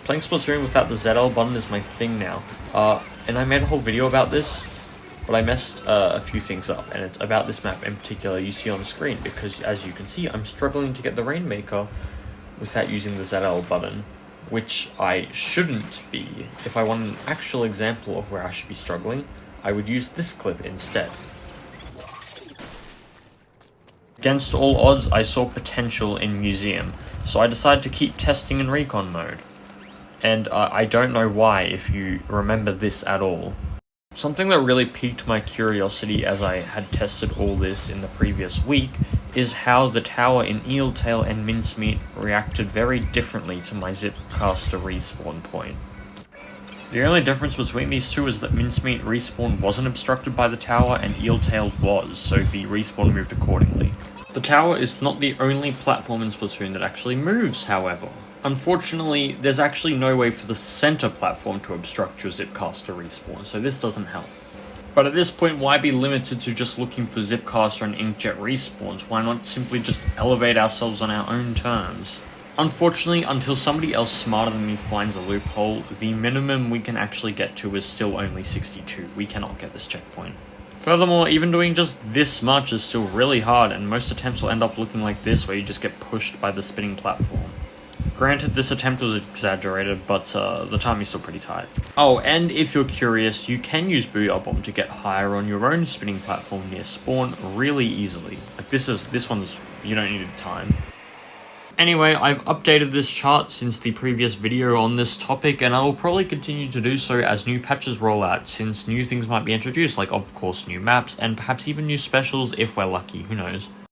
Playing Splatoon without the ZL button is my thing now, and I made a whole video about this, but I messed a few things up, and it's about this map in particular you see on the screen, because as you can see, I'm struggling to get the Rainmaker without using the ZL button, which I shouldn't be. If I want an actual example of where I should be struggling, I would use this clip instead. Against all odds, I saw potential in Museum, so I decided to keep testing in Recon mode. And I don't know why, if you remember this at all. Something that really piqued my curiosity as I had tested all this in the previous week is how the tower in Eeltail and Mincemeat reacted very differently to my Zipcaster respawn point. The only difference between these two is that Mincemeat respawn wasn't obstructed by the tower and Eeltail was, so the respawn moved accordingly. The tower is not the only platform in Splatoon that actually moves, however. Unfortunately, there's actually no way for the center platform to obstruct your Zipcaster respawn, so this doesn't help. But at this point, why be limited to just looking for Zipcaster and Inkjet respawns? Why not simply just elevate ourselves on our own terms? Unfortunately, until somebody else smarter than me finds a loophole, the minimum we can actually get to is still only 62. We cannot get this checkpoint. Furthermore, even doing just this much is still really hard, and most attempts will end up looking like this, where you just get pushed by the spinning platform. Granted, this attempt was exaggerated, but the timing's still pretty tight. Oh, and if you're curious, you can use Booyah Bomb to get higher on your own spinning platform near spawn really easily. Like this one's, you don't need time. Anyway, I've updated this chart since the previous video on this topic, and I will probably continue to do so as new patches roll out, since new things might be introduced, like of course new maps, and perhaps even new specials if we're lucky, who knows.